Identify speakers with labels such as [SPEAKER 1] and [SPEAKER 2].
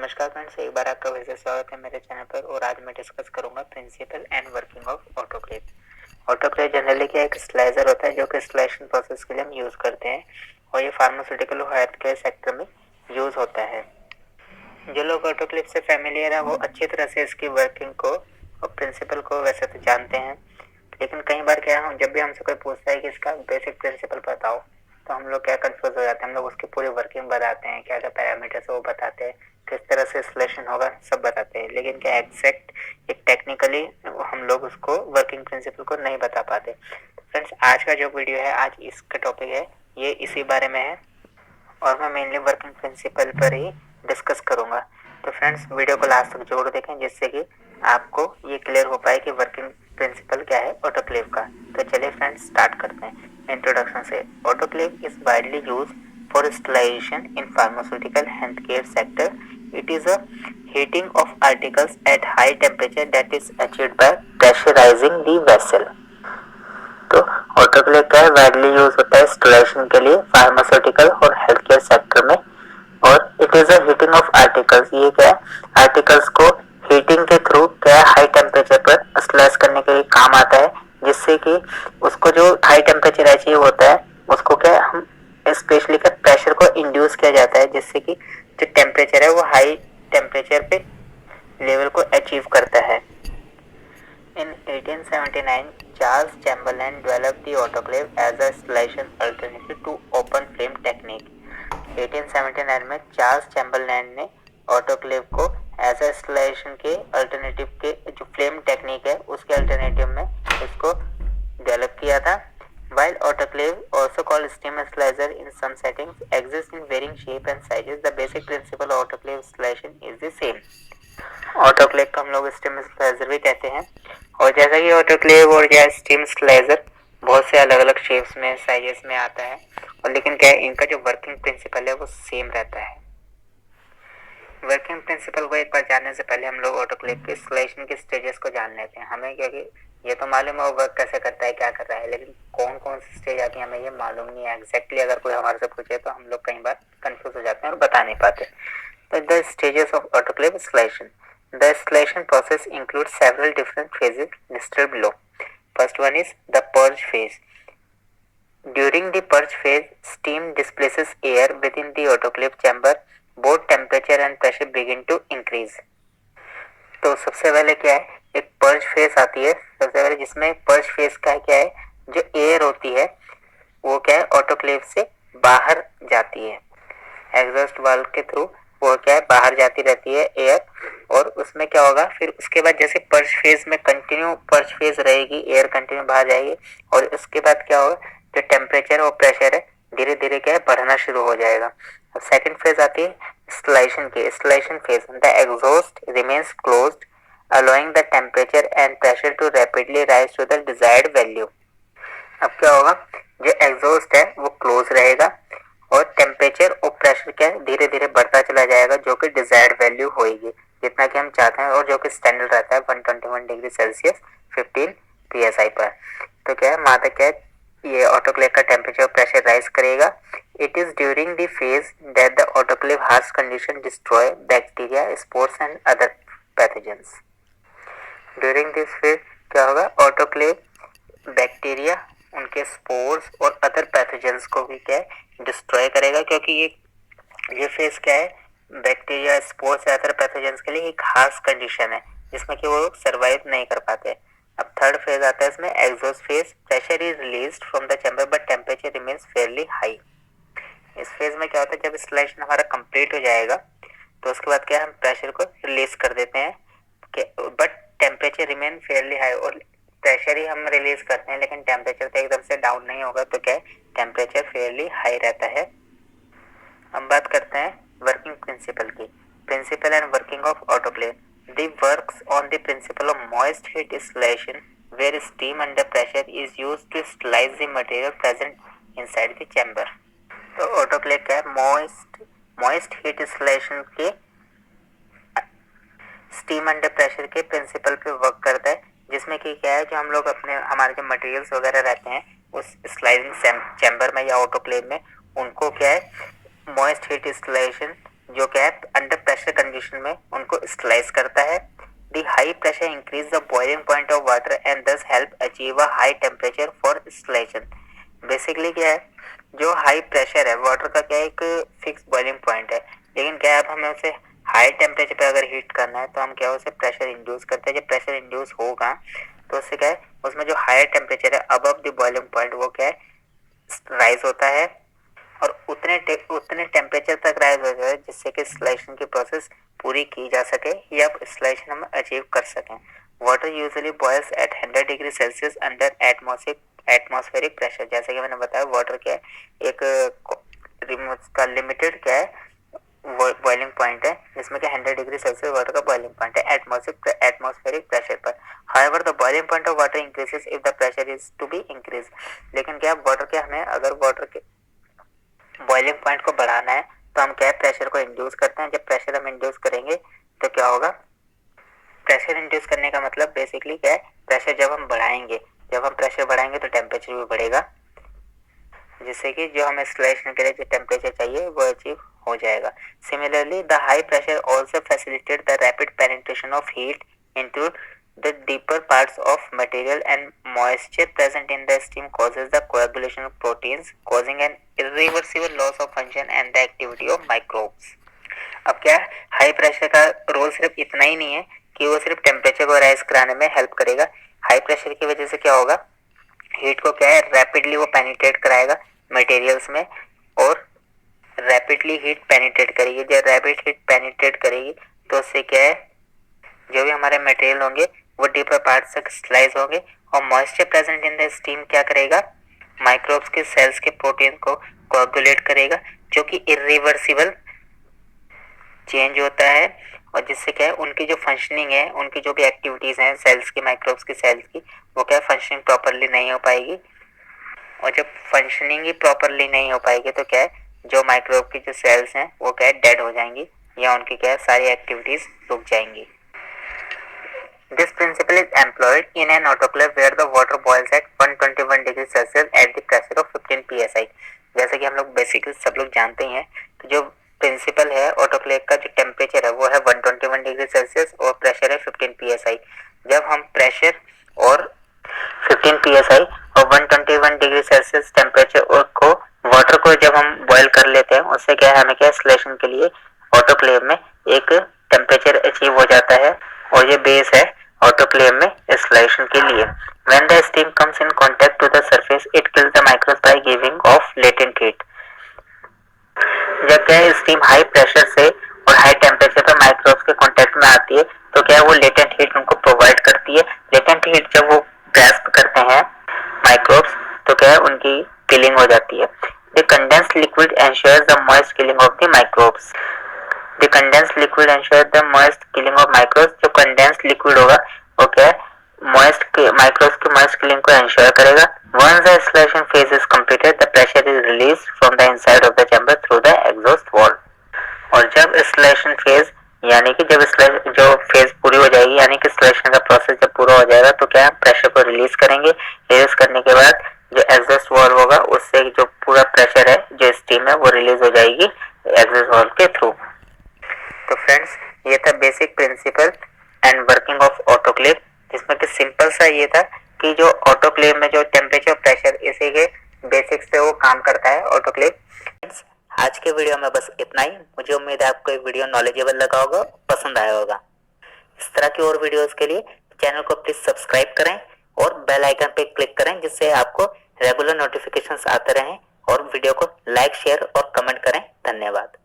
[SPEAKER 1] नमस्कार फ्रेंड्स, एक बार आपका फिर से स्वागत है मेरे चैनल पर। और आज मैं डिस्कस करूंगा principle and working of autoclave. Autoclave generally क्या एक स्लाइजर होता है जो कि स्लाइसिंग प्रोसेस के लिए हम यूज़ करते हैं और ये फार्मास्यूटिकल और हेल्थ केयर सेक्टर में यूज़ होता है। जो लोग ऑटोक्लेव से फैमिलियर है वो अच्छी तरह से इसकी वर्किंग को और प्रिंसिपल को वैसे तो जानते हैं, लेकिन कई बार क्या है जब भी हमसे कोई पूछता है कि इसका बेसिक प्रिंसिपल बताओ तो हम लोग क्या कंफ्यूज हो जाते हैं। हम लोग उसकी पूरी वर्किंग बताते हैं, क्या क्या पैरामीटर्स है वो बताते हैं, किस तरह से इंस्टॉलेशन होगा सब बताते हैं, लेकिन क्या एग्जैक्ट एक टेक्निकली हम लोग उसको वर्किंग प्रिंसिपल को नहीं बता पाते। तो फ्रेंड्स, आज का जो वीडियो है, आज इसका टॉपिक है ये इसी बारे में है और मैं मेनली वर्किंग प्रिंसिपल पर ही डिस्कस करूंगा। तो फ्रेंड्स, वीडियो को लास्ट तक जरूर देखें जिससे कि आपको ये क्लियर हो पाए कि वर्किंग प्रिंसिपल क्या है ऑटोक्लेव का। तो चलिए फ्रेंड्स, स्टार्ट करते हैं इंट्रोडक्शन से। Autoclave is widely use for sterilization in pharmaceutical health care sector. It is a heating of articles at high temperature that is achieved by pressurizing the vessel. तो autoclave क्या है, widely use होता है sterilization के लिए pharmaceutical और health care sector में। और it is a heating of articles, ये क्या है, आर्टिकल्स को हीटिंग के थ्रू क्या है हाई टेम्परेचर पर स्लाइस करने के लिए काम आता है, जिससे कि उसको जो हाई टेम्परेचर अचीव होता है उसको क्या हम स्पेशली क्या प्रेशर को इंड्यूस किया जाता है, जिससे कि जो टेम्परेचर है वो हाई टेम्परेचर पे लेवल को अचीव करता है। In 1879, Charles Chamberlain developed the autoclave as a installation alternative to open flame technique. 1879 में चार्ल्स चैम्बरलैन ने ऑटोक्लेव को एज ए इंस्टॉलेशन के अल्टरनेटिव के जो फ्लेम टेक्निक है उसके अल्टरनेटिव में इसको डेवलप किया था। While autoclave, also called steam sterilizer in some settings, exists in varying shape and sizes, the basic principle of autoclave installation is the same. Autoclave को हम लोग स्टीम स्टरलाइजर भी कहते हैं, और जैसा कि ऑटोक्लेव और या स्टीम स्टरलाइजर बहुत से अलग अलग शेप्स में साइजेस में आता है, और लेकिन क्या है इनका जो वर्किंग प्रिंसिपल है वो सेम रहता है। वर्किंग प्रिंसिपल को एक बार जानने से पहले हम लोग ऑटोक्लेव के इंस्टॉलेशन के स्टेजेस को जान लेते हैं। हमें क्योंकि ये तो मालूम है वो वर्क कैसे करता है, क्या कर रहा है, लेकिन कौन कौन सी स्टेज आती है हमें ये मालूम नहीं है एग्जैक्टली। अगर कोई हमारे से पूछे तो हम लोग कई बार कंफ्यूज हो जाते हैं और बता नहीं पाते। तो the stages of autoclave installation. The installation process includes several different phases listed below. First one is the purge phase. During the purge phase, steam displaces air within the autoclave chamber. Both temperature and pressure begin to increase. तो सबसे पहले क्या है, एक purge phase आती है सबसे पहले, जिसमें पर्ज फेज का क्या है, जो एयर होती है वो क्या है ऑटोक्लेव से बाहर जाती है एग्जॉस्ट वाल्व के थ्रू, वो क्या है बाहर जाती रहती है एयर। और उसमें क्या होगा फिर उसके बाद, जैसे पर्च फेज में कंटिन्यू पर्च फेज रहेगी, एयर कंटिन्यू बाहर जाएगी, और उसके बाद क्या होगा जो टेम्परेचर और प्रेशर है धीरे धीरे क्या है बढ़ना शुरू हो जाएगा। अब सेकंड फेज आती है इंस्टॉलेशन की। Installation phase, the exhaust remains closed allowing the temperature and pressure to rapidly rise to the desired value. अब क्या होगा, जो एग्जॉस्ट है वो क्लोज रहेगा और टेम्परेचर और प्रेशर क्या है धीरे धीरे बढ़ता चला जाएगा, जो कि डिजायर्ड वैल्यू होगी जितना कि हम चाहते हैं, और जो कि स्टैंडर्ड रहता है 121 डिग्री सेल्सियस 15 psi पर। तो क्या है वहां तक क्या है ये ऑटोक्लेव का टेम्परेचर और प्रेशर राइज करेगा। It is during the phase that the autoclave harsh condition destroy bacteria, spores and other pathogens. During this phase क्या होगा, ऑटोक्लेव बैक्टीरिया, उनके स्पोर्स और अदर पैथोजेंस को भी क्या है डिस्ट्रॉय करेगा, क्योंकि ये फेज क्या है बैक्टीरिया, स्पोर्स या अदर पैथोजेंस के लिए एक खास कंडीशन है जिसमें कि वो लोग सर्वाइव नहीं कर पाते। अब थर्ड फेज आता है इसमें exhaust phase. Pressure is released from the chamber but temperature remains fairly high. इस फेज में क्या होता है, जब इंस्टॉलेशन हमारा कंप्लीट हो जाएगा तो उसके बाद क्या हम प्रेशर को रिलीज कर देते हैं, but temperature remain fairly high, और प्रेशर ही हम रिलीज करते हैं लेकिन टेम्परेचर तो एकदम से डाउन नहीं होगा, तो क्या है टेम्परेचर फेयरली हाई रहता है। हम बात करते हैं वर्किंग प्रिंसिपल की. Principle and working of autoclave. The works on the principle of moist heat installation where steam under pressure is used to sterilize the material present inside the chamber. तो autoclave क्या है moist heat installation के steam under pressure के principle पे work करता है, जिसमें कि क्या है जो हम लोग अपने हमारे जो मटेरियल्स वगैरह रहते हैं उस स्लाइडिंग चैम्बर में या ऑटोक्लेव में, उनको क्या है मॉइस्ट हीट इंस्टॉलेशन जो क्या है अंडर प्रेशर कंडीशन में उनको स्लाइस करता है। The high pressure increase the boiling point of water and thus help achieve a high temperature for solution. Basically क्या है, जो हाई प्रेशर है वाटर का क्या है एक फिक्स बॉइलिंग पॉइंट है, लेकिन क्या है अब हमें उसे हाई टेम्परेचर पे अगर हीट करना है तो हम क्या उसे प्रेशर इंड्यूस करते हैं। जब प्रेशर इंड्यूस होगा तो उससे क्या है उसमें जो हायर टेम्परेचर है अबव द बॉइलिंग पॉइंट वो क्या है राइज होता है और उतने टेम्परेचर तक राइज हो जाए जिससे कि स्लाइशन की प्रोसेस पूरी की जा सके या स्लाइशन हम अचीव कर सकें। Water usually boils at 100 degree Celsius under atmospheric pressure. जैसे कि मैंने बताया वाटर क्या है एक का लिमिटेड क्या है बॉइलिंग पॉइंट है जिसमें कि 100 डिग्री सेल्सियस वाटर का बॉइलिंग पॉइंट है एटमॉस्फेरिक प्रेशर पर। However the boiling point of water increases if the pressure is to be increase. लेकिन क्या वाटर के हमें अगर वाटर के बॉइलिंग पॉइंट को बढ़ाना है तो हम क्या प्रेशर को इंड्यूस करते हैं। जब प्रेशर हम इंड्यूस करेंगे तो क्या होगा, प्रेशर इंड्यूस करने का मतलब बेसिकली क्या है प्रेशर जब हम बढ़ाएंगे, जब हम प्रेशर बढ़ाएंगे तो टेम्परेचर भी बढ़ेगा जिससे कि जो हमें स्लाइशन के लिए जो टेम्परेचर चाहिए वो अचीव हो जाएगा। Similarly the high pressure also facilitate the rapid penetration of heat into the deeper parts of material and moisture present in the steam causes the coagulation of proteins causing an irreversible loss of function and the activity of microbes। अब क्या high pressure का role सिर्फ इतना ही नहीं है कि वो सिर्फ टेम्परेचर को राइज कराने में हेल्प करेगा। हाई प्रेशर की वजह से क्या होगा, हीट को क्या है रैपिडली वो पेनिट्रेट कराएगा मटेरियल्स में और रैपिडली हीट पेनिट्रेट करेगी। जब रैपिड हीट पेनिट्रेट करेगी तो उससे क्या है जो भी हमारे मटेरियल होंगे वो डीपर पार्ट तक स्लाइस होंगे और moisture present in the steam क्या करेगा माइक्रोब्स के सेल्स के प्रोटीन को कोगुलेट करेगा जो कि इरिवर्सिबल चेंज होता है और जिससे क्या है उनकी जो फंक्शनिंग है, उनकी जो भी एक्टिविटीज हैं सेल्स की, माइक्रोब्स की सेल्स की, वो क्या फंक्शनिंग प्रॉपरली नहीं हो पाएगी। और जब फंक्शनिंग ही प्रॉपरली नहीं हो पाएगी तो क्या है जो माइक्रोब की जो सेल्स हैं वो क्या है डेड हो जाएंगी या उनकी क्या है सारी एक्टिविटीज रुक जाएंगी। This principle is employed in an autoclave where the water boils at 121 degree Celsius at the pressure of 15 psi। जैसे कि हम लोग बेसिकली सब लोग जानते हैं कि जो प्रिंसिपल है ऑटोक्लेव का जो टेम्परेचर है वो है 121 डिग्री सेल्सियस और प्रेशर है 15 psi। जब हम प्रेशर और 15 psi और 121 डिग्री सेल्सियस टेम्परेचर को वाटर को जब हम बॉयल कर लेते हैं उससे क्या है हमें क्या स्लेशन के लिए ऑटोक्लेव में एक टेम्परेचर अचीव हो जाता है और ये बेस है ऑटोक्लेव में इंस्टॉलेशन के लिए। When the steam comes in contact to the surface, it kills the microbes by giving off latent heat। जब क्या है स्टीम हाई प्रेशर से और हाई टेम्परेचर पर माइक्रोब्स के कांटेक्ट में आती है तो क्या है वो लेटेंट हीट उनको प्रोवाइड करती है। लेटेंट हीट जब वो ग्रैस्प करते हैं माइक्रोब्स तो क्या है उनकी किलिंग हो जाती है। The condensed liquid ensures the moist killing of the microbes। The condensed liquid ensures the moist killing of microbes। जो condensed liquid होगा वो क्या है microbes की moist killing को ensure करेगा। Once the distillation phase is completed, the pressure is released from the inside of the chamber through the exhaust valve। और जब distillation phase यानी कि जब जो फेज पूरी हो जाएगी यानी कि distillation का प्रोसेस जब पूरा हो जाएगा तो क्या प्रेशर को रिलीज करेंगे। रिलीज करने के बाद जो एग्जॉस्ट वाल्व होगा उससे जो पूरा प्रेशर है जो स्टीम है वो रिलीज हो जाएगी एग्जॉस्ट वाल्व के थ्रू। तो फ्रेंड्स ये था basic principle and working of autoclave, जिसमें कि सिंपल सा ये था कि जो ऑटोक्लेव में जो टेम्परेचर प्रेशर इसी के बेसिक्स पे वो काम करता है ऑटोक्लेव। आज के वीडियो में बस इतना ही। मुझे उम्मीद है आपको ये वीडियो नॉलेजेबल लगा होगा, पसंद आया होगा। इस तरह की और वीडियोस के लिए चैनल को प्लीज सब्सक्राइब करें और बेल आइकन पे क्लिक करें जिससे आपको रेगुलर नोटिफिकेशंस आते रहें और वीडियो को लाइक शेयर और कमेंट करें। धन्यवाद।